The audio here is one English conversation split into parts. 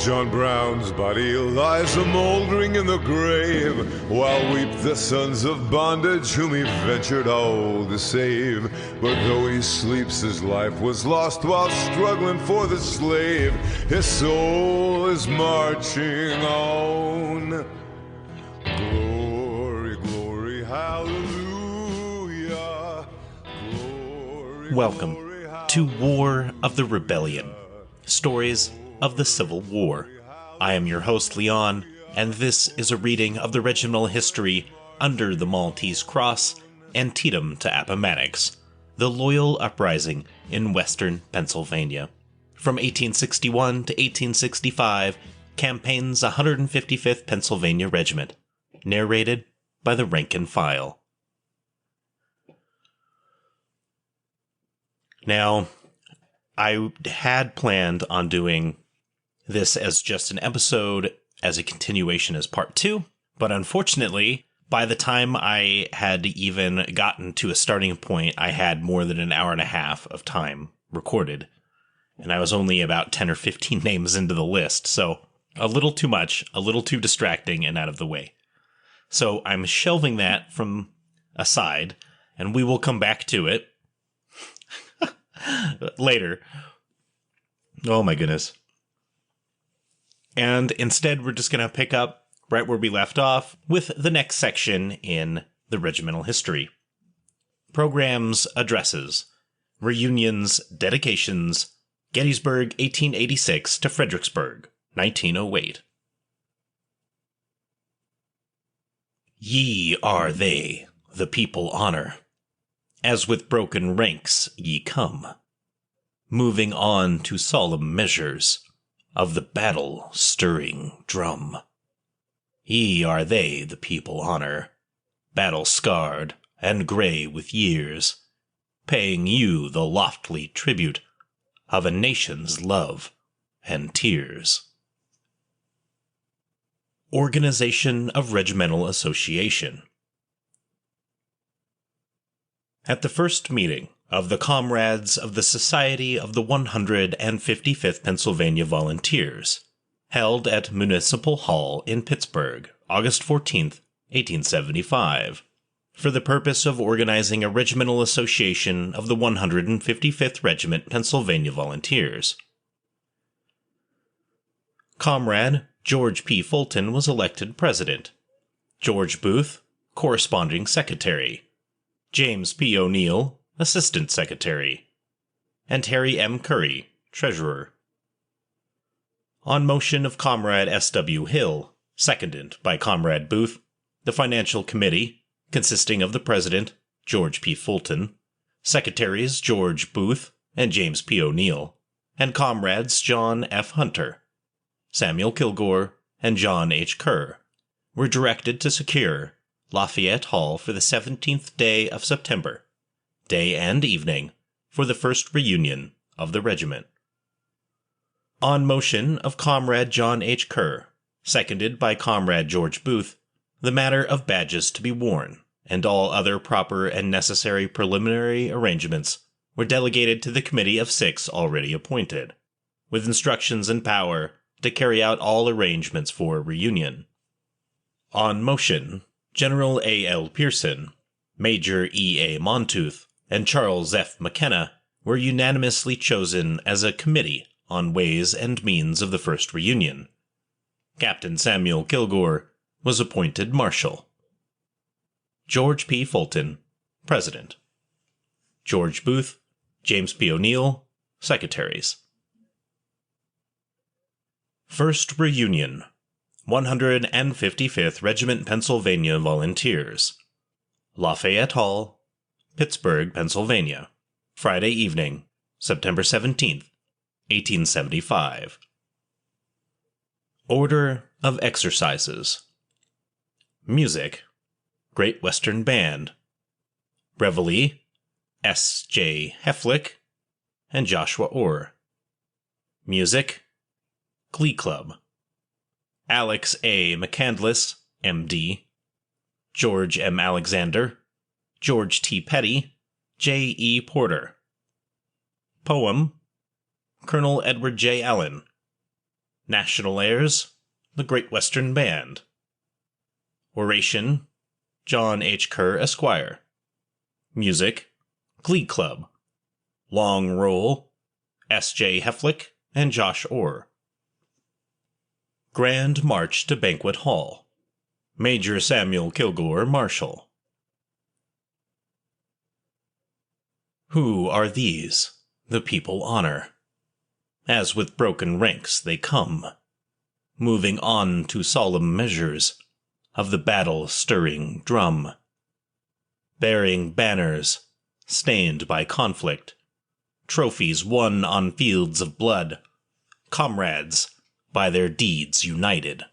John Brown's body lies a-mouldering in the grave, while weep the sons of bondage whom he ventured all to save. But though he sleeps, his life was lost while struggling for the slave. His soul is marching on. Glory, glory, hallelujah. Glory, Welcome glory, to War of the Rebellion, Stories of the Civil War. I am your host, Leon, and this is a reading of the regimental history under the Maltese Cross, Antietam to Appomattox, the Loyal Uprising in western Pennsylvania. From 1861 to 1865, campaigns 155th Pennsylvania Regiment, narrated by the rank and file. Now, I had planned on doing this as just an episode, as a continuation as part 2, but unfortunately, by the time I had even gotten to a starting point, I had more than an hour and a half of time recorded, and I was only about 10 or 15 names into the list, so a little too much, a little too distracting and out of the way. So I'm shelving that from aside, and we will come back to it later. Oh my goodness. And instead, we're just going to pick up right where we left off with the next section in the regimental history. Programs, addresses, reunions, dedications, Gettysburg 1886 to Fredericksburg 1908. Ye are they, the people honor, as with broken ranks ye come, moving on to solemn measures of the battle-stirring drum. Ye are they the people honor, battle-scarred and gray with years, paying you the lofty tribute of a nation's love and tears. Organization of Regimental Association. At the first meeting of the Comrades of the Society of the 155th Pennsylvania Volunteers, held at Municipal Hall in Pittsburgh, August 14th, 1875, for the purpose of organizing a regimental association of the 155th Regiment Pennsylvania Volunteers. Comrade George P. Fulton was elected president, George Booth, corresponding secretary, James P. O'Neill, Assistant Secretary, and Harry M. Curry, Treasurer. On motion of Comrade S.W. Hill, seconded by Comrade Booth, the Financial Committee, consisting of the President, George P. Fulton, Secretaries George Booth and James P. O'Neill, and Comrades John F. Hunter, Samuel Kilgore, and John H. Kerr, were directed to secure Lafayette Hall for the 17th day of September, day and evening, for the first reunion of the regiment. On motion of Comrade John H. Kerr, seconded by Comrade George Booth, the matter of badges to be worn, and all other proper and necessary preliminary arrangements, were delegated to the committee of 6 already appointed, with instructions and power to carry out all arrangements for reunion. On motion, General A. L. Pearson, Major E. A. Montooth, and Charles F. McKenna were unanimously chosen as a committee on ways and means of the first reunion. Captain Samuel Kilgore was appointed marshal. George P. Fulton, president. George Booth, James P. O'Neill, secretaries. First reunion, 155th Regiment Pennsylvania Volunteers, Lafayette Hall, Pittsburgh, Pennsylvania, Friday evening, September 17th, 1875. Order of Exercises. Music, Great Western Band. Reveille, S. J. Hefflick and Joshua Orr. Music, Glee Club. Alex A. McCandless, M.D., George M. Alexander, George T. Petty, J. E. Porter. Poem, Colonel Edward J. Allen. National airs, the Great Western Band. Oration, John H. Kerr, Esquire. Music, Glee Club. Long roll, S.J. Heflick and Josh Orr. Grand March to Banquet Hall. Major Samuel Kilgore, Marshal. Who are these? The people honor. As with broken ranks they come, moving on to solemn measures of the battle-stirring drum, bearing banners stained by conflict, trophies won on fields of blood, comrades by their deeds united,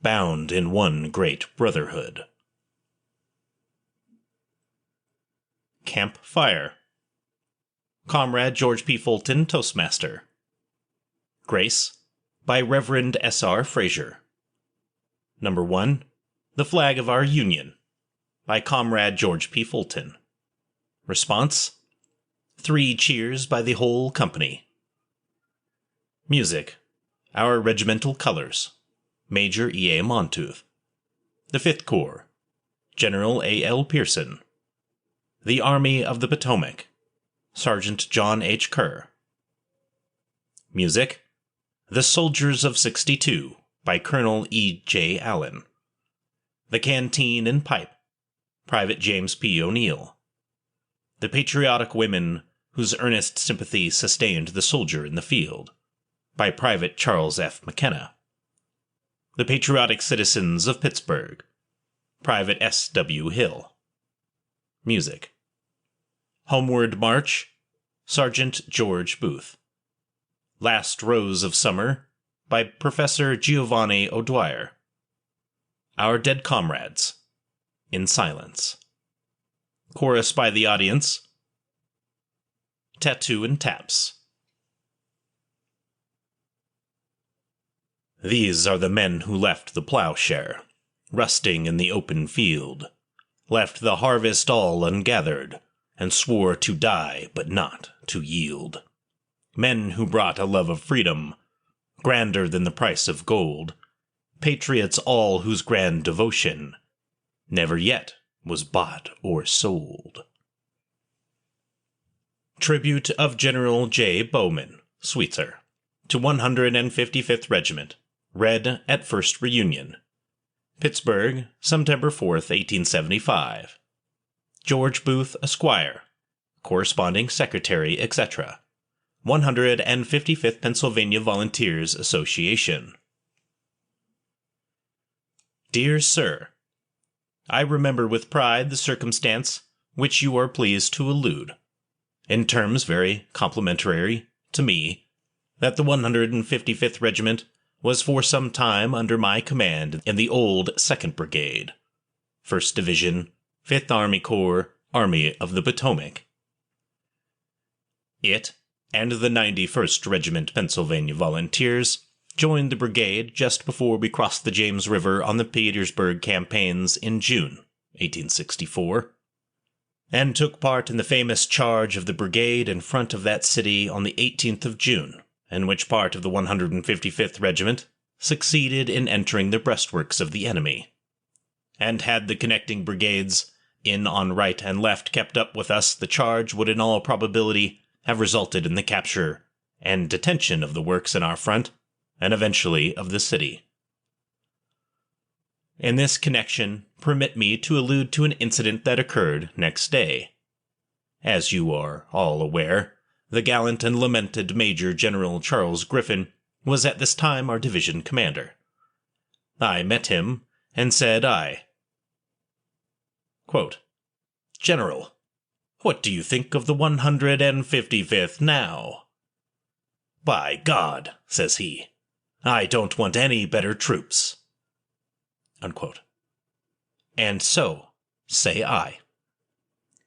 bound in one great brotherhood. Camp Fire. Comrade George P. Fulton, Toastmaster. Grace, by Reverend S.R. Fraser. Number 1, The Flag of Our Union, by Comrade George P. Fulton. Response, 3 cheers by the whole company. Music, Our Regimental Colors, Major E. A. Montooth. The 5th Corps, General A. L. Pearson. The Army of the Potomac, Sergeant John H. Kerr. Music, The Soldiers of 62, by Colonel E. J. Allen. The Canteen and Pipe, Private James P. O'Neill. The Patriotic Women Whose Earnest Sympathy Sustained the Soldier in the Field, by Private Charles F. McKenna. The Patriotic Citizens of Pittsburgh, Private S. W. Hill. Music, Homeward March, Sergeant George Booth. Last Rose of Summer, by Professor Giovanni O'Dwyer. Our Dead Comrades, In Silence. Chorus by the audience, Tattoo and Taps. These are the men who left the plowshare, rusting in the open field, left the harvest all ungathered, and swore to die but not to yield. Men who brought a love of freedom, grander than the price of gold, patriots all whose grand devotion never yet was bought or sold. Tribute of General J. Bowman, Sweitzer, to 155th Regiment, read at First Reunion. Pittsburgh, September 4th, 1875. George Booth, Esquire, Corresponding Secretary, etc., 155th Pennsylvania Volunteers Association. Dear Sir, I remember with pride the circumstance which you are pleased to allude, in terms very complimentary to me, that the 155th Regiment was for some time under my command in the old 2nd Brigade, 1st Division, 5th Army Corps, Army of the Potomac. It and the 91st Regiment Pennsylvania Volunteers joined the brigade just before we crossed the James River on the Petersburg campaigns in June 1864, and took part in the famous charge of the brigade in front of that city on the 18th of June, in which part of the 155th Regiment succeeded in entering the breastworks of the enemy. And had the connecting brigades in on right and left kept up with us, the charge would in all probability have resulted in the capture and detention of the works in our front, and eventually of the city. In this connection, permit me to allude to an incident that occurred next day. As you are all aware, the gallant and lamented Major General Charles Griffin was at this time our division commander. I met him, and said quote, General, what do you think of the 155th now? By God, says he, I don't want any better troops. Unquote. And so, say I.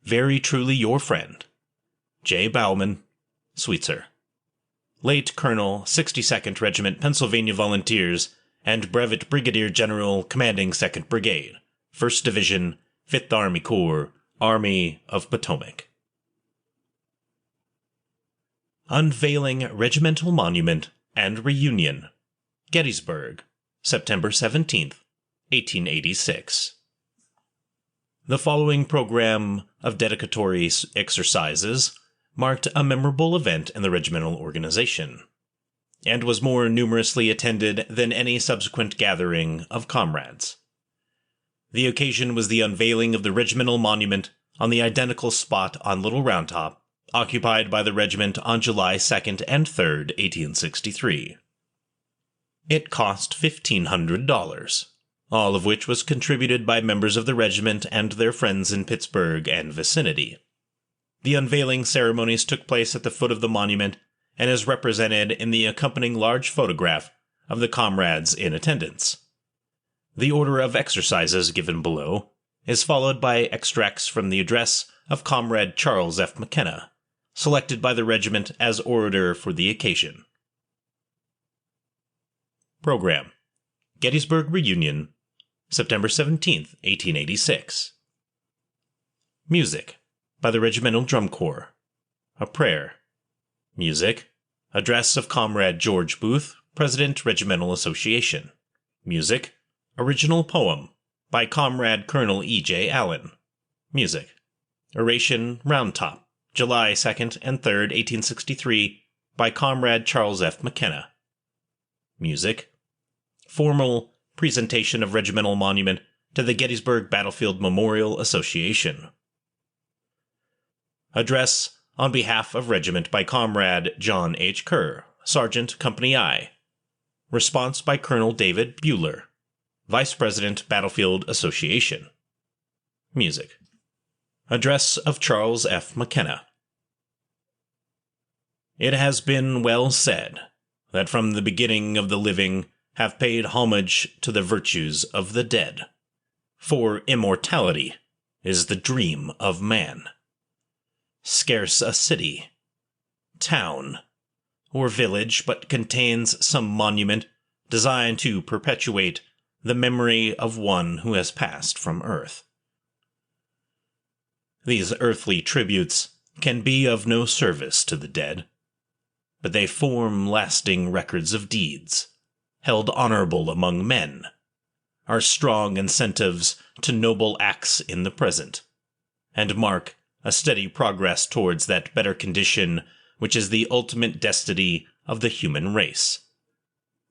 Very truly your friend, J. Bowman, Sweitzer. Late Colonel, 62nd Regiment Pennsylvania Volunteers, and Brevet Brigadier General commanding 2nd Brigade, 1st Division, 5th Army Corps, Army of Potomac. Unveiling Regimental Monument and Reunion, Gettysburg, September 17, 1886. The following program of dedicatory exercises marked a memorable event in the regimental organization, and was more numerously attended than any subsequent gathering of comrades. The occasion was the unveiling of the regimental monument on the identical spot on Little Round Top, occupied by the regiment on July 2nd and 3rd, 1863. It cost $1,500, all of which was contributed by members of the regiment and their friends in Pittsburgh and vicinity. The unveiling ceremonies took place at the foot of the monument and is represented in the accompanying large photograph of the comrades in attendance. The order of exercises given below is followed by extracts from the address of Comrade Charles F. McKenna, selected by the regiment as orator for the occasion. Program: Gettysburg Reunion, September 17, 1886. Music by the Regimental Drum Corps. A prayer. Music: Address of Comrade George Booth, President, Regimental Association. Music: Original Poem by Comrade Colonel E.J. Allen. Music: Oration Round Top, July 2nd and 3rd, 1863, by Comrade Charles F. McKenna. Music: Formal Presentation of Regimental Monument to the Gettysburg Battlefield Memorial Association. Address on behalf of Regiment by Comrade John H. Kerr, Sergeant, Company I. Response by Colonel David Bueller, Vice President, Battlefield Association. Music: Address of Charles F. McKenna. It has been well said that from the beginning of the living have paid homage to the virtues of the dead, for immortality is the dream of man. Scarce a city, town, or village but contains some monument designed to perpetuate the memory of one who has passed from earth. These earthly tributes can be of no service to the dead, but they form lasting records of deeds, held honorable among men, are strong incentives to noble acts in the present, and mark a steady progress towards that better condition which is the ultimate destiny of the human race.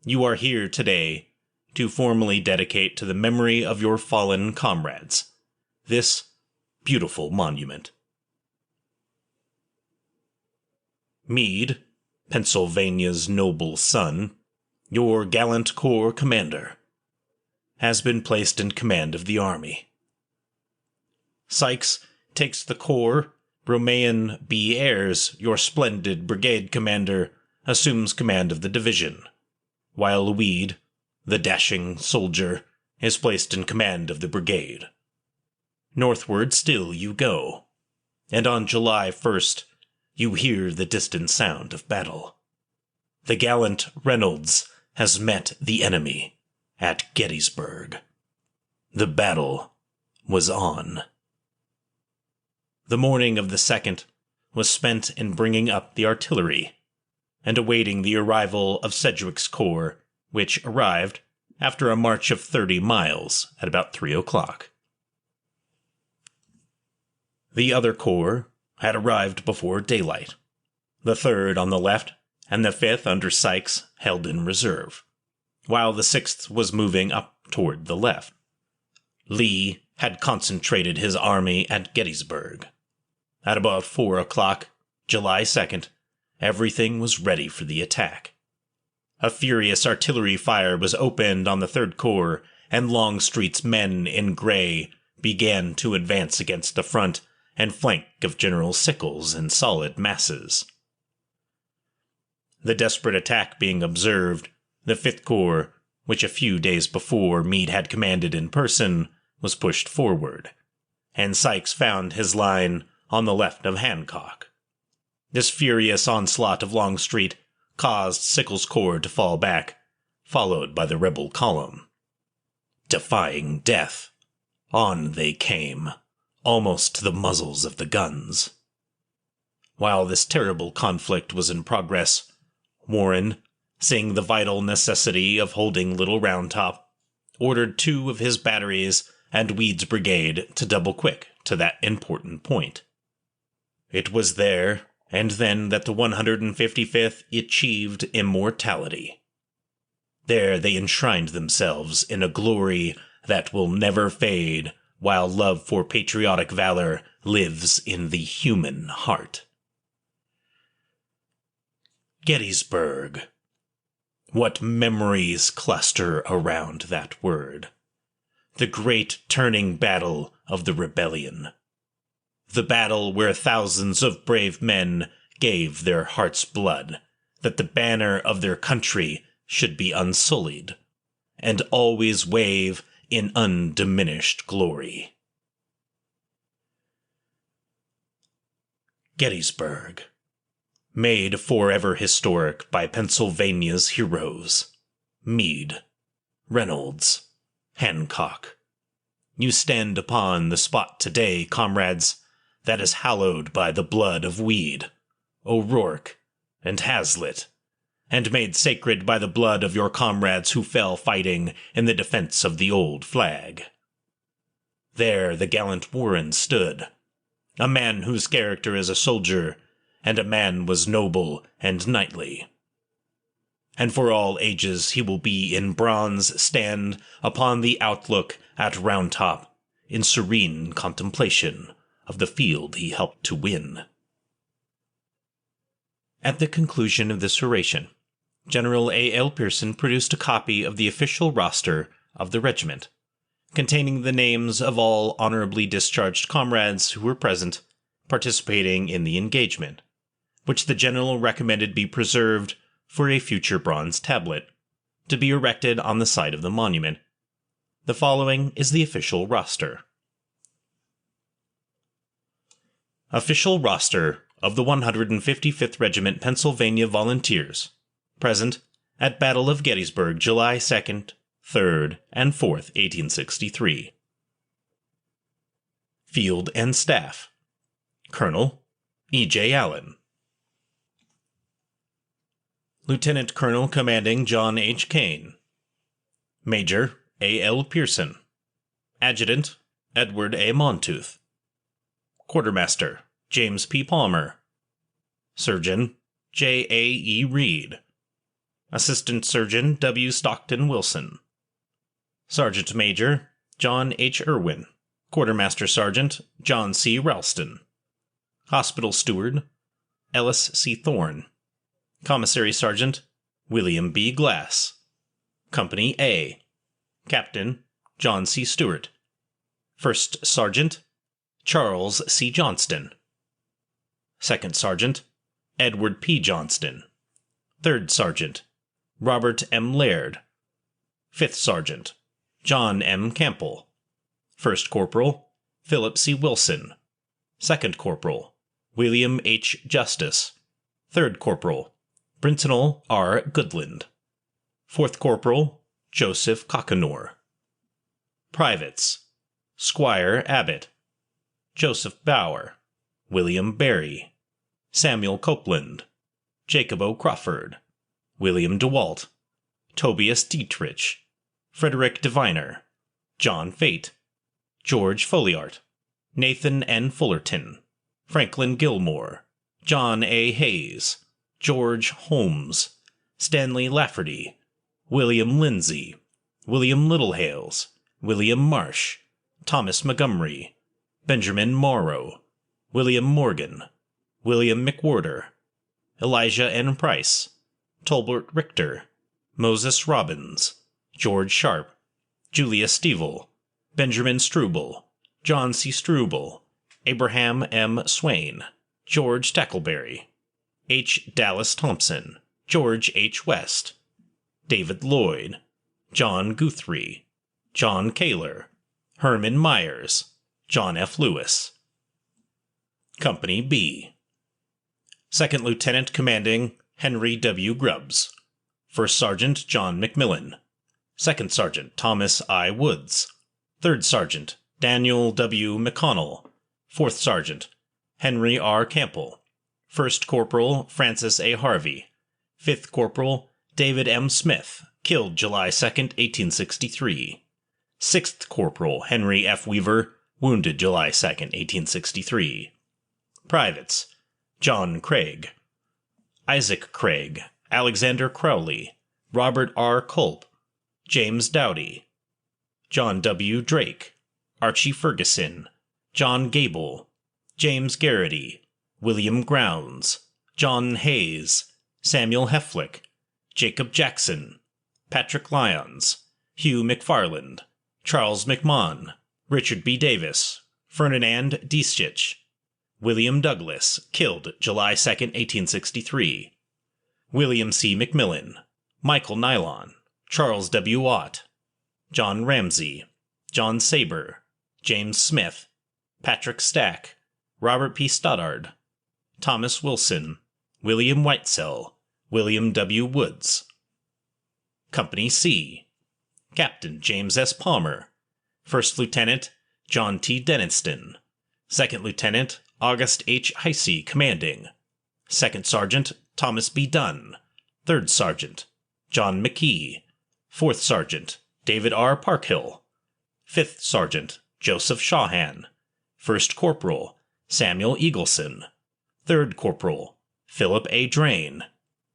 You are here today to formally dedicate to the memory of your fallen comrades this beautiful monument. Meade, Pennsylvania's noble son, your gallant corps commander, has been placed in command of the army. Sykes takes the corps. Romain B. Ayres, your splendid brigade commander, assumes command of the division, while Weed, the dashing soldier, is placed in command of the brigade. Northward still you go, and on July 1st you hear the distant sound of battle. The gallant Reynolds has met the enemy at Gettysburg. The battle was on. The morning of the 2nd was spent in bringing up the artillery and awaiting the arrival of Sedgwick's corps, which arrived after a march of 30 miles at about 3 o'clock. The other corps had arrived before daylight. The 3rd on the left and the 5th under Sykes held in reserve, while the 6th was moving up toward the left. Lee had concentrated his army at Gettysburg. At about 4 o'clock, July 2nd, everything was ready for the attack. A furious artillery fire was opened on the 3rd Corps, and Longstreet's men in gray began to advance against the front and flank of General Sickles in solid masses. The desperate attack being observed, the 5th Corps, which a few days before Meade had commanded in person, was pushed forward, and Sykes found his line on the left of Hancock. This furious onslaught of Longstreet caused Sickles' corps to fall back, followed by the rebel column. Defying death, on they came, almost to the muzzles of the guns. While this terrible conflict was in progress, Warren, seeing the vital necessity of holding Little Round Top, ordered 2 of his batteries and Weed's brigade to double quick to that important point. It was there and then that the 155th achieved immortality. There they enshrined themselves in a glory that will never fade while love for patriotic valor lives in the human heart. Gettysburg. What memories cluster around that word. The great turning battle of the rebellion. The battle where thousands of brave men gave their heart's blood, that the banner of their country should be unsullied, and always wave in undiminished glory. Gettysburg. Made forever historic by Pennsylvania's heroes. Meade, Reynolds, Hancock. You stand upon the spot today, comrades, that is hallowed by the blood of Weed, O'Rourke, and Hazlitt, and made sacred by the blood of your comrades who fell fighting in the defense of the old flag. There the gallant Warren stood, a man whose character as a soldier and a man was noble and knightly. And for all ages he will be in bronze stand upon the outlook at Round Top, in serene contemplation of the field he helped to win. At the conclusion of this oration, General A. L. Pearson produced a copy of the official roster of the regiment, containing the names of all honorably discharged comrades who were present, participating in the engagement, which the general recommended be preserved for a future bronze tablet, to be erected on the site of the monument. The following is the official roster. Official roster of the 155th Regiment Pennsylvania Volunteers, present at Battle of Gettysburg, July 2nd, 3rd, and 4th, 1863. Field and Staff. Colonel E. J. Allen. Lieutenant Colonel Commanding John H. Kane. Major A. L. Pearson. Adjutant Edward A. Montooth. Quartermaster James P. Palmer. Surgeon J. A. E. Reed. Assistant Surgeon W. Stockton Wilson. Sergeant Major John H. Irwin. Quartermaster Sergeant John C. Ralston. Hospital Steward Ellis C. Thorne. Commissary Sergeant William B. Glass. Company A. Captain John C. Stewart. First Sergeant Charles C. Johnston. Second Sergeant Edward P. Johnston. Third Sergeant Robert M. Laird. Fifth Sergeant John M. Campbell. First Corporal Philip C. Wilson. Second Corporal William H. Justice. Third Corporal Brintonal R. Goodland. Fourth Corporal Joseph Cockanor. Privates Squire Abbott. Joseph Bauer. William Berry. Samuel Copeland. Jacob O. Crawford. William DeWalt. Tobias Dietrich. Frederick Diviner. John Fate. George Folliart. Nathan N. Fullerton. Franklin Gilmore. John A. Hayes. George Holmes. Stanley Lafferty. William Lindsay. William Littlehales. William Marsh. Thomas Montgomery. Benjamin Morrow. William Morgan. William McWhorter. Elijah N. Price. Tolbert Richter. Moses Robbins. George Sharp. Julius Stevel. Benjamin Struble. John C. Struble. Abraham M. Swain. George Tackleberry. H. Dallas Thompson. George H. West. David Lloyd. John Guthrie. John Kaler. Herman Myers. John F. Lewis. Company B. Second Lieutenant Commanding Henry W. Grubbs. First Sergeant John McMillan. Second Sergeant Thomas I. Woods. Third Sergeant Daniel W. McConnell. Fourth Sergeant Henry R. Campbell. First Corporal Francis A. Harvey. Fifth Corporal David M. Smith, killed July 2, 1863. 6th Corporal Henry F. Weaver, wounded July 2, 1863. Privates: John Craig, Isaac Craig, Alexander Crowley, Robert R. Culp, James Dowdy, John W. Drake, Archie Ferguson, John Gable, James Garrity, William Grounds, John Hayes, Samuel Heflick, Jacob Jackson, Patrick Lyons, Hugh McFarland, Charles McMahon, Richard B. Davis, Ferdinand Dietrich, William Douglas, killed July 2, 1863. William C. McMillan, Michael Nylon, Charles W. Watt, John Ramsey, John Saber, James Smith, Patrick Stack, Robert P. Stoddard, Thomas Wilson, William Whitesell, William W. Woods. Company C. Captain James S. Palmer, 1st Lieutenant John T. Denniston, 2nd Lieutenant August H. Heisey commanding, 2nd Sergeant Thomas B. Dunn, 3rd Sergeant John McKee, 4th Sergeant David R. Parkhill, 5th Sergeant Joseph Shawhan, 1st Corporal Samuel Eagleson, 3rd Corporal Philip A. Drain,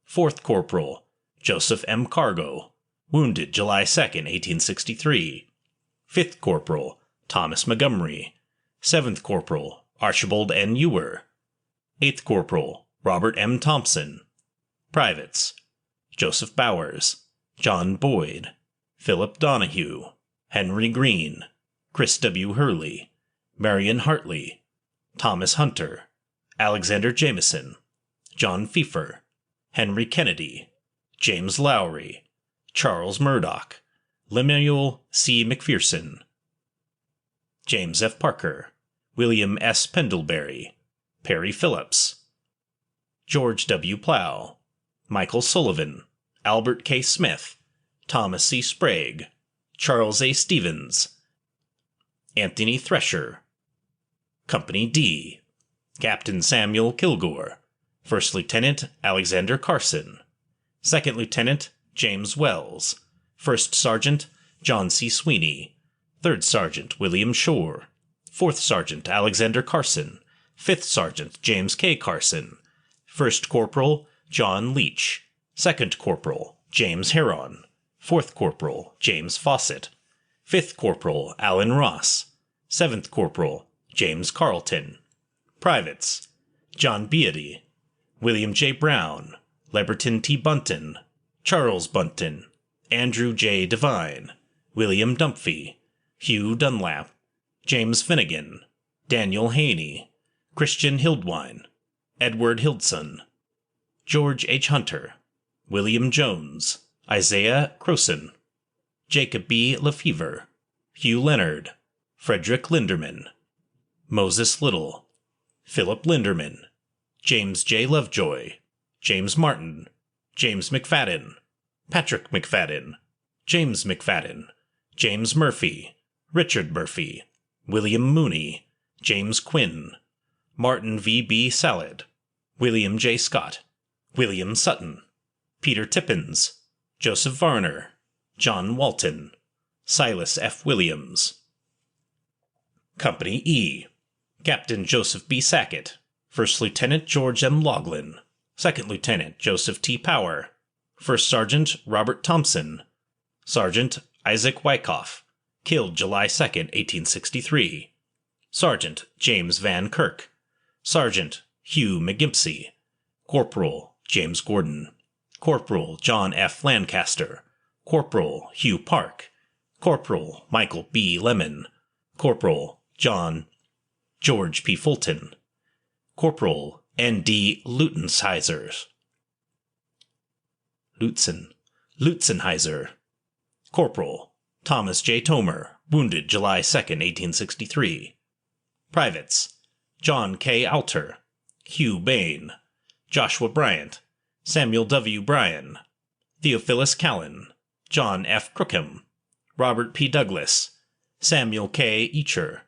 4th Corporal Joseph M. Cargo, wounded July 2, 1863. 5th Corporal Thomas Montgomery, 7th Corporal Archibald N. Ewer, 8th Corporal Robert M. Thompson. Privates: Joseph Bowers, John Boyd, Philip Donahue, Henry Green, Chris W. Hurley, Marion Hartley, Thomas Hunter, Alexander Jameson, John Pfeiffer, Henry Kennedy, James Lowry, Charles Murdoch, Lemuel C. McPherson, James F. Parker, William S. Pendlebury, Perry Phillips, George W. Plow, Michael Sullivan, Albert K. Smith, Thomas C. Sprague, Charles A. Stevens, Anthony Thresher. Company D. Captain Samuel Kilgore, 1st Lieutenant Alexander Carson, 2nd Lieutenant James Wells, 1st Sergeant John C. Sweeney, 3rd Sergeant William Shore, 4th Sergeant Alexander Carson, 5th Sergeant James K. Carson, 1st Corporal John Leach, 2nd Corporal James Heron, 4th Corporal James Fawcett, 5th Corporal Alan Ross, 7th Corporal James Carleton. Privates: John Beatty, William J. Brown, Leberton T. Bunton, Charles Bunton, Andrew J. Devine, William Dumphy, Hugh Dunlap, James Finnegan, Daniel Haney, Christian Hildwine, Edward Hildson, George H. Hunter, William Jones, Isaiah Croson, Jacob B. Lefevre, Hugh Leonard, Frederick Linderman, Moses Little, Philip Linderman, James J. Lovejoy, James Martin, James McFadden, Patrick McFadden, James McFadden, James Murphy, Richard Murphy, William Mooney, James Quinn, Martin V. B. Salad, William J. Scott, William Sutton, Peter Tippins, Joseph Varner, John Walton, Silas F. Williams. Company E. Captain Joseph B. Sackett, 1st Lieutenant George M. Laughlin, 2nd Lieutenant Joseph T. Power, 1st Sergeant Robert Thompson, Sergeant Isaac Wyckoff, killed July 2, 1863. Sergeant James Van Kirk, Sergeant Hugh McGimpsey, Corporal James Gordon, Corporal John F. Lancaster, Corporal Hugh Park, Corporal Michael B. Lemon, Corporal George P. Fulton, Corporal N. D. Lutzenheiser, Corporal Thomas J. Tomer, wounded July 2, 1863. Privates: John K. Alter, Hugh Bain, Joshua Bryant, Samuel W. Bryan, Theophilus Callan, John F. Crookham, Robert P. Douglas, Samuel K. Eacher,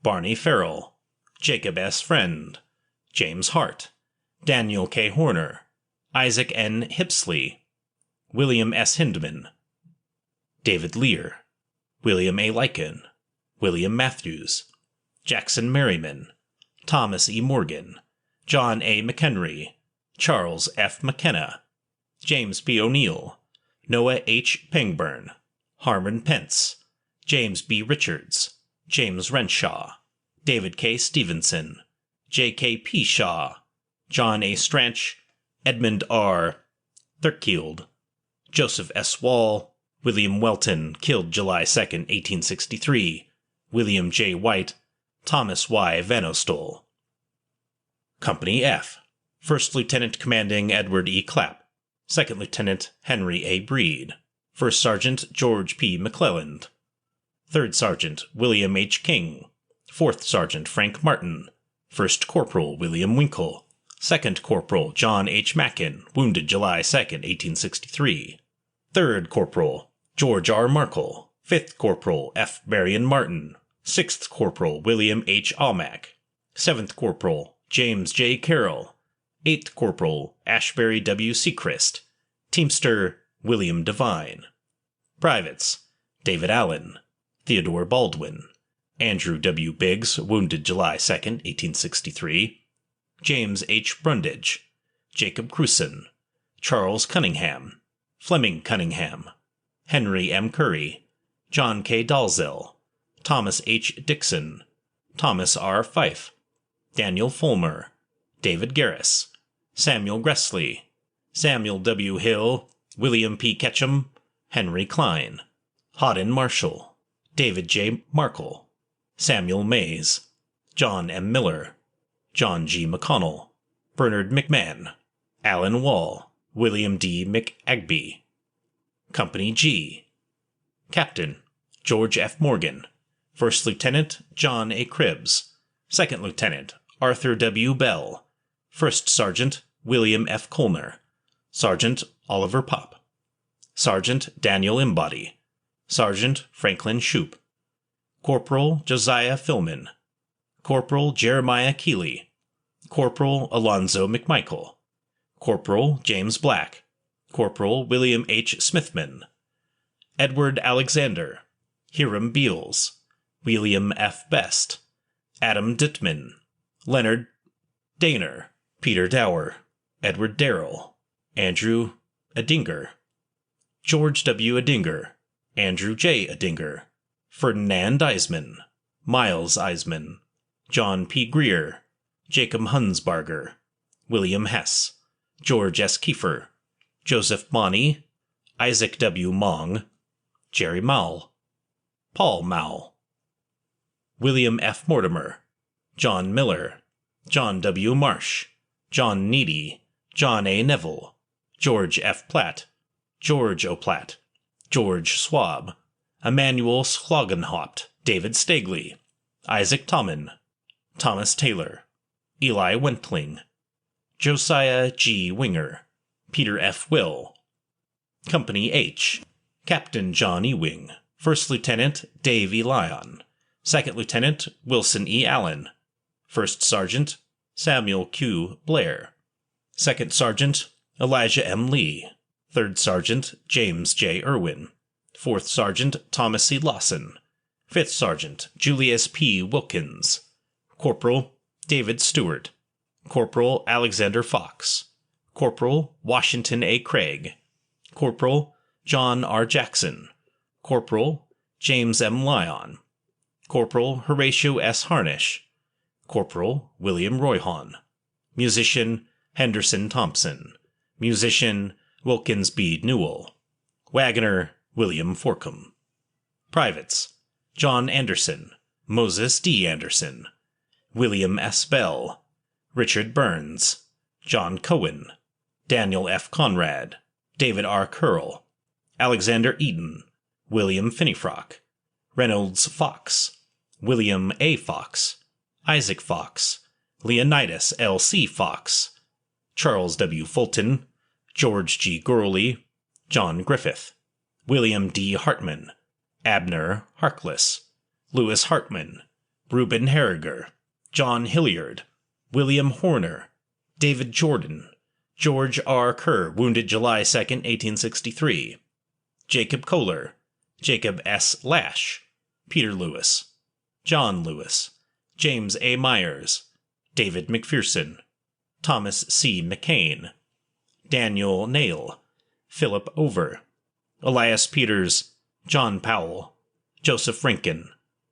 Barney Farrell, Jacob S. Friend, James Hart, Daniel K. Horner, Isaac N. Hipsley, William S. Hindman, David Lear, William A. Lycan, William Matthews, Jackson Merriman, Thomas E. Morgan, John A. McHenry, Charles F. McKenna, James B. O'Neill, Noah H. Pangburn, Harmon Pence, James B. Richards, James Renshaw, David K. Stevenson, J. K. P. Shaw, John A. Stranch, Edmund R. Thurkield, Joseph S. Wall, William Welton, killed July 2, 1863, William J. White, Thomas Y. Vanostol. Company F. First Lieutenant Commanding Edward E. Clapp, Second Lieutenant Henry A. Breed, First Sergeant George P. McClelland, Third Sergeant William H. King, Fourth Sergeant Frank Martin, First Corporal William Winkle, Second Corporal John H. Mackin, wounded July 2, 1863, Third Corporal George R. Markle, Fifth Corporal F. Marion Martin, Sixth Corporal William H. Almack, Seventh Corporal James J. Carroll, Eighth Corporal Ashbury W. Sechrist, Teamster William Devine. Privates David Allen, Theodore Baldwin, Andrew W. Biggs, wounded July 2, 1863, James H. Brundage, Jacob Cruson, Charles Cunningham, Fleming Cunningham, Henry M. Curry, John K. Dalzell, Thomas H. Dixon, Thomas R. Fife, Daniel Fulmer, David Garris, Samuel Gressley, Samuel W. Hill, William P. Ketchum, Henry Klein, Hawden Marshall, David J. Markle, Samuel Mays, John M. Miller, John G. McConnell, Bernard McMahon, Alan Wall, William D. McAgby. Company G. Captain George F. Morgan, First Lieutenant John A. Cribbs, Second Lieutenant Arthur W. Bell, First Sergeant William F. Colner, Sergeant Oliver Popp, Sergeant Daniel Imbody, Sergeant Franklin Shoup, Corporal Josiah Philman, Corporal Jeremiah Keeley, Corporal Alonzo McMichael, Corporal James Black, Corporal William H. Smithman, Edward Alexander, Hiram Beals, William F. Best, Adam Dittman, Leonard Daner, Peter Dower, Edward Darrell, Andrew Adinger, George W. Adinger, Andrew J. Adinger, Ferdinand Eisman, Miles Eisman, John P. Greer, Jacob Hunsbarger, William Hess, George S. Kiefer, Joseph Money, Isaac W. Mong, Jerry Mowell, Paul Mowell, William F. Mortimer, John Miller, John W. Marsh, John Needy, John A. Neville, George F. Platt, George O. Platt, George Swab, Emmanuel Schlagenhaupt, David Stagley, Isaac Tommen, Thomas Taylor, Eli Wentling, Josiah G. Winger, Peter F. Will. Company H. Captain John Ewing, First Lieutenant Dave E. Lyon, Second Lieutenant Wilson E. Allen, First Sergeant Samuel Q. Blair, Second Sergeant Elijah M. Lee, Third Sergeant James J. Irwin, Fourth Sergeant Thomas C. Lawson, Fifth Sergeant Julius P. Wilkins, Corporal David Stewart, Corporal Alexander Fox, Corporal Washington A. Craig, Corporal John R. Jackson, Corporal James M. Lyon, Corporal Horatio S. Harnish, Corporal William Royhon, Musician Henderson Thompson, Musician Wilkins B. Newell, Wagoner William Forcombe. Privates John Anderson, Moses D. Anderson, William S. Bell, Richard Burns, John Cohen, Daniel F. Conrad, David R. Curl, Alexander Eaton, William Finneyfrock, Reynolds Fox, William A. Fox, Isaac Fox, Leonidas L. C. Fox, Charles W. Fulton, George G. Gurley, John Griffith, William D. Hartman, Abner Harkless, Louis Hartman, Reuben Harriger, John Hilliard, William Horner, David Jordan, George R. Kerr, wounded July 2nd, 1863. Jacob Kohler, Jacob S. Lash, Peter Lewis, John Lewis, James A. Myers, David McPherson, Thomas C. McCain, Daniel Nail, Philip Over, Elias Peters, John Powell, Joseph Rinkin,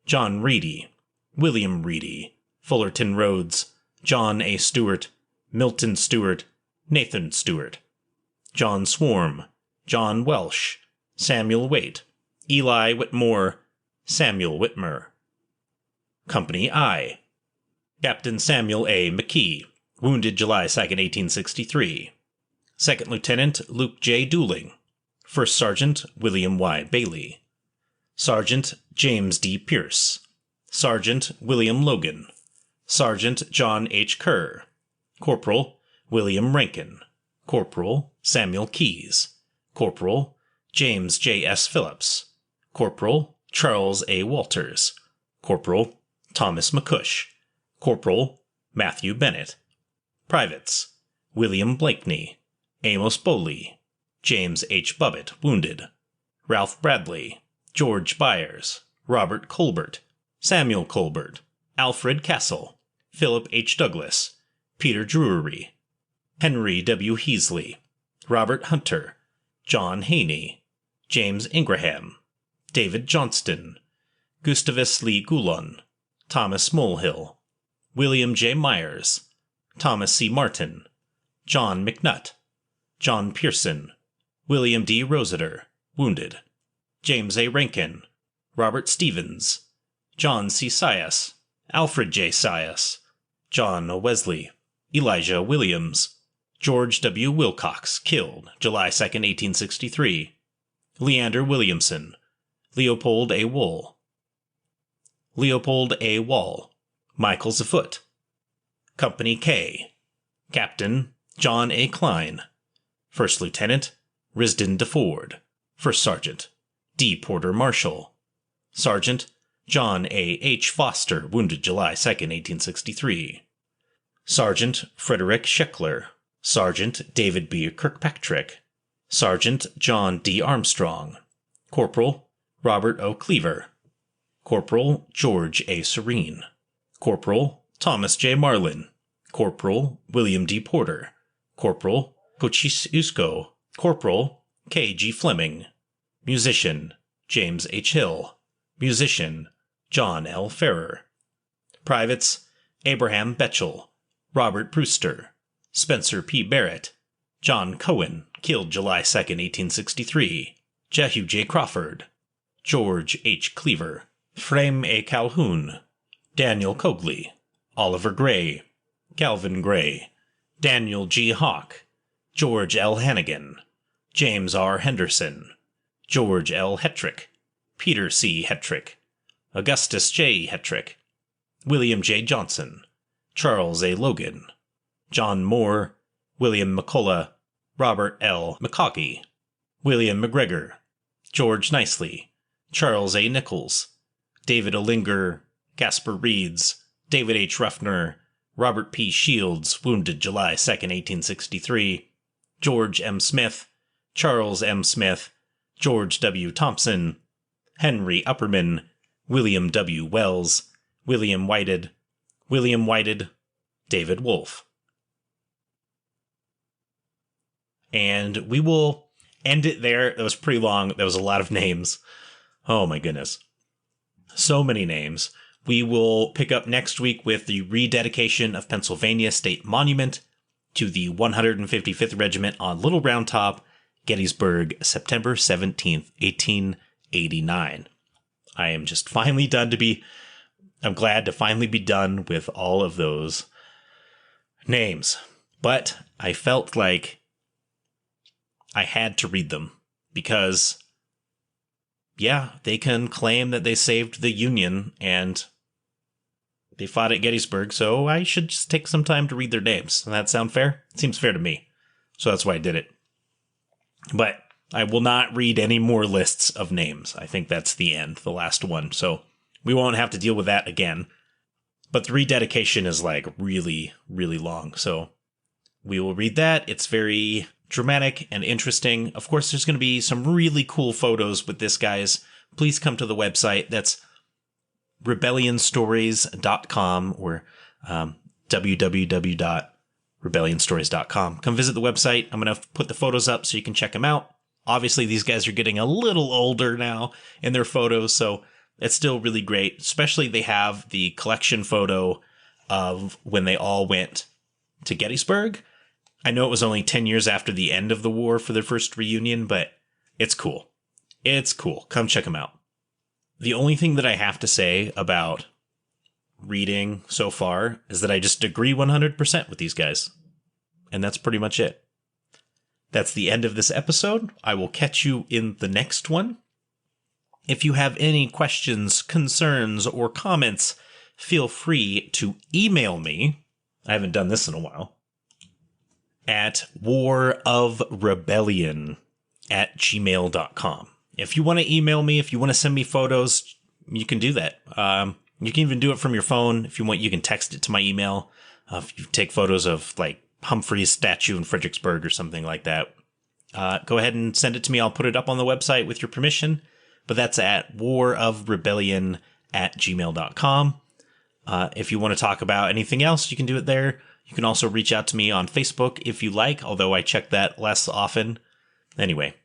John Reedy, William Reedy, Fullerton Rhodes, John A. Stewart, Milton Stewart, Nathan Stewart, John Swarm, John Welsh, Samuel Waite, Eli Whitmore, Samuel Whitmer. Company I. Captain Samuel A. McKee, wounded July 2nd, 1863. Second Lieutenant Luke J. Dooling. First Sergeant William Y. Bailey. Sergeant James D. Pierce. Sergeant William Logan. Sergeant John H. Kerr. Corporal William Rankin. Corporal Samuel Keyes. Corporal James J. S. Phillips. Corporal Charles A. Walters. Corporal Thomas McCush. Corporal Matthew Bennett. Privates William Blakeney. Amos Bowley. James H. Bubbett, wounded. Ralph Bradley. George Byers. Robert Colbert. Samuel Colbert. Alfred Castle. Philip H. Douglas. Peter Drury. Henry W. Heasley. Robert Hunter. John Haney. James Ingraham. David Johnston. Gustavus Lee Goulon. Thomas Molehill. William J. Myers. Thomas C. Martin. John McNutt. John Pearson. William D. Roseter, wounded. James A. Rankin. Robert Stevens. John C. Sias. Alfred J. Sias. John Wesley. Elijah Williams. George W. Wilcox, killed July 2nd, 1863. Leander Williamson. Leopold A. Wool. Leopold A. Wall. Michael Zafoot. Company K. Captain John A. Klein. First Lieutenant Risden DeFord. First Sergeant D. Porter Marshall. Sergeant John A. H. Foster, wounded July 2nd, 1863. Sergeant Frederick Scheckler. Sergeant David B. Kirkpatrick. Sergeant John D. Armstrong. Corporal Robert O. Cleaver. Corporal George A. Serene. Corporal Thomas J. Marlin. Corporal William D. Porter. Corporal Cochise Usco. Corporal K. G. Fleming. Musician James H. Hill. Musician John L. Ferrer. Privates Abraham Betchel. Robert Brewster. Spencer P. Barrett. John Cohen, killed July 2nd, 1863. Jehu J. Crawford. George H. Cleaver. Frame A. Calhoun. Daniel Cogley. Oliver Gray. Calvin Gray. Daniel G. Hawk. George L. Hannigan. James R. Henderson. George L. Hetrick. Peter C. Hetrick. Augustus J. Hetrick. William J. Johnson. Charles A. Logan. John Moore. William McCullough. Robert L. McCaughey. William McGregor. George Nicely. Charles A. Nichols. David Olinger. Gaspar Reeds. David H. Ruffner. Robert P. Shields, wounded July 2nd, 1863. George M. Smith. Charles M. Smith. George W. Thompson. Henry Upperman. William W. Wells. William Whited. David Wolfe. And we will end it there. That was pretty long. That was a lot of names. Oh my goodness. So many names. We will pick up next week with the rededication of Pennsylvania State Monument to the 155th Regiment on Little Round Top, Gettysburg, September 17th, 1889. I am just finally I'm glad to finally be done with all of those names. But I felt like I had to read them because, yeah, they can claim that they saved the Union and they fought at Gettysburg, so I should just take some time to read their names. Does that sound fair? It seems fair to me. So that's why I did it. But I will not read any more lists of names. I think that's the end, the last one. So we won't have to deal with that again. But the rededication is like really, really long. So We will read that. It's very dramatic and interesting. Of course, there's going to be some really cool photos with this, guys. Please come to the website. That's rebellionstories.com or www.rebellionstories.com. Come visit the website. I'm going to put the photos up so you can check them out. Obviously, these guys are getting a little older now in their photos, so it's still really great. Especially they have the collection photo of when they all went to Gettysburg. I know it was only 10 years after the end of the war for their first reunion, but it's cool. It's cool. Come check them out. The only thing that I have to say about reading so far is that I just agree 100% with these guys. And that's pretty much it. That's the end of this episode. I will catch you in the next one. If you have any questions, concerns, or comments, feel free to email me. I haven't done this in a while. At warofrebellion@gmail.com. If you want to email me, if you want to send me photos, you can do that. You can even do it from your phone. If you want, you can text it to my email. If you take photos of like Humphrey's statue in Fredericksburg or something like that, go ahead and send it to me. I'll put it up on the website with your permission. But that's at warofrebellion@gmail.com. If you want to talk about anything else, you can do it there. You can also reach out to me on Facebook if you like, although I check that less often. Anyway,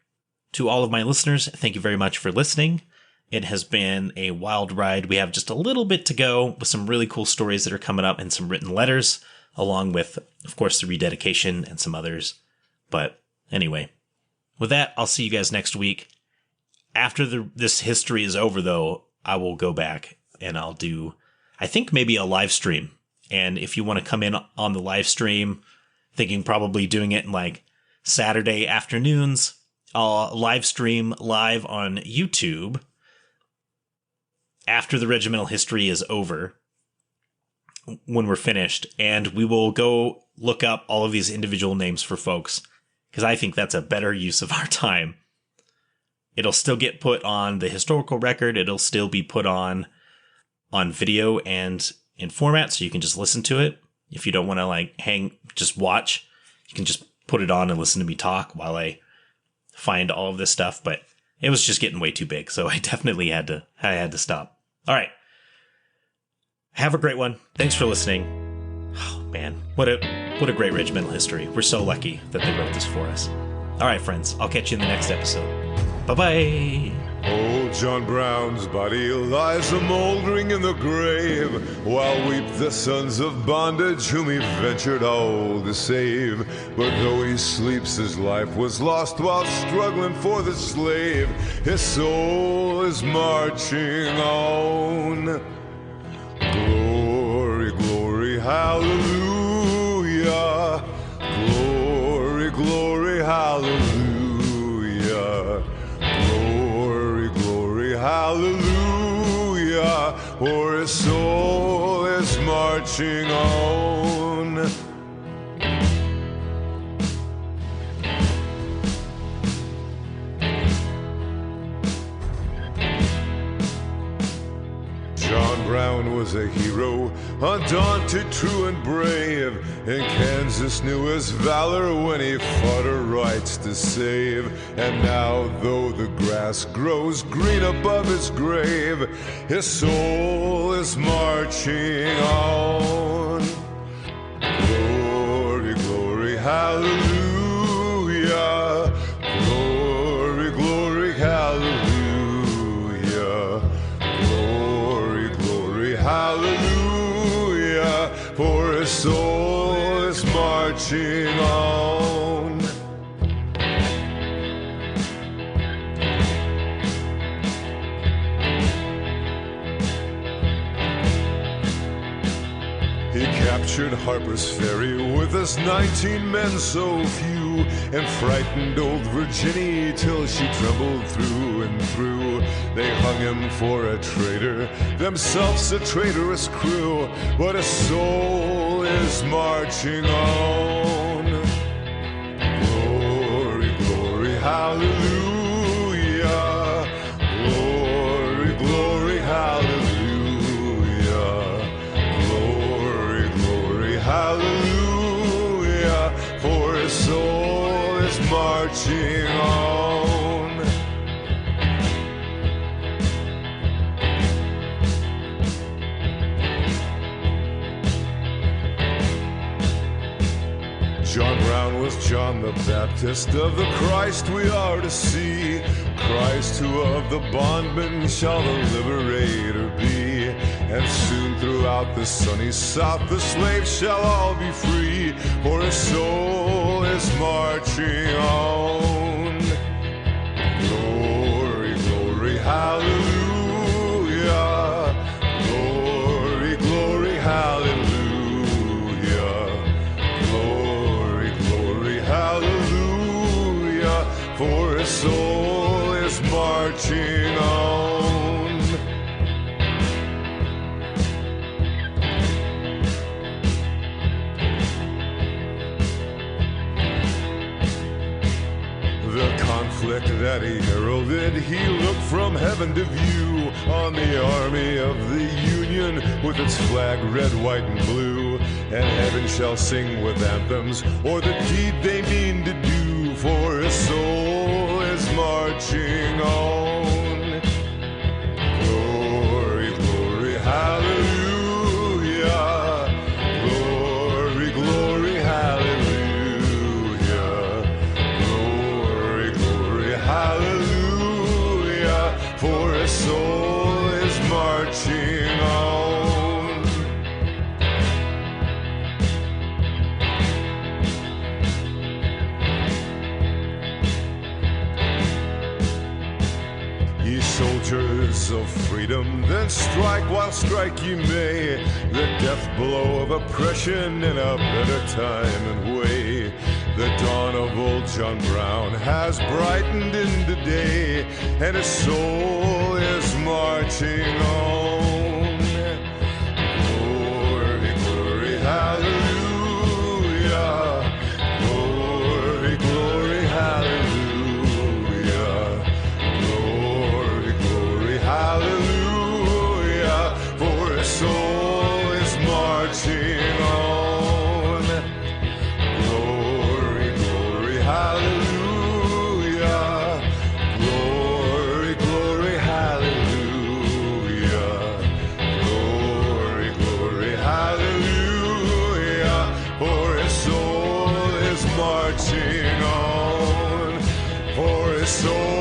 to all of my listeners, thank you very much for listening. It has been a wild ride. We have just a little bit to go with some really cool stories that are coming up and some written letters, along with, of course, the rededication and some others. But anyway, with that, I'll see you guys next week. After this history is over, though, I will go back and I'll do, I think, maybe a live stream. And if you want to come in on the live stream, thinking probably doing it in like Saturday afternoons, I'll live stream live on YouTube after the regimental history is over, when we're finished. And we will go look up all of these individual names for folks, because I think that's a better use of our time. It'll still get put on the historical record. It'll still be put on video and in format, so you can just listen to it. If you don't want to like just watch, you can just put it on and listen to me talk while I find all of this stuff. But it was just getting way too big, so I definitely had to stop. All right. Have a great one. Thanks for listening. Oh man, what a great regimental history. We're so lucky that they wrote this for us. All right, friends, I'll catch you in the next episode. Bye-bye. Old John Brown's body lies a-mouldering in the grave, while weep the sons of bondage whom he ventured all to save. But though he sleeps, his life was lost while struggling for the slave. His soul is marching on. Glory, glory, hallelujah. Glory, glory, hallelujah. Hallelujah, for his soul is marching on. John Brown was a hero, undaunted, true and brave, and Kansas knew his valor when he fought her rights to save. And now, though the grass grows green above his grave, his soul is marching on. Glory, glory, hallelujah. Glory, glory, hallelujah. Hallelujah, for his soul is marching on. He captured Harper's Ferry with his 19 men so few, and frightened old Virginia till she trembled through and through. They hung him for a traitor, themselves a traitorous crew, but his soul is marching on. Glory, glory, hallelujah. Glory, glory, hallelujah. Glory, glory, hallelujah. marching on. John Brown was John the Baptist, of the Christ we are to see. Christ who of the bondman shall the liberator be. And soon throughout the sunny South the slaves shall all be free, for his soul is marching on. Glory, glory, hallelujah. Glory, glory, hallelujah. Hallelujah, for his soul is marching on. The conflict that he heralded, he looked from heaven to view on the army of the Union with its flag red, white, and blue. And heaven shall sing with anthems o'er the deed they mean to do, for his soul is marching on. Glory, glory, hallelujah. Glory, glory, hallelujah. Glory, glory, hallelujah. For his soul is marching on. Soldiers of freedom, then strike while strike ye may, the death blow of oppression in a better time and way. The dawn of old John Brown has brightened in the day, and his soul is marching on. Glory, glory, hallelujah. Glory, glory, hallelujah. Hallelujah, for his soul is marching on. Glory, glory, hallelujah. Glory, glory, hallelujah. Glory, glory, hallelujah, for his soul is marching on. For his soul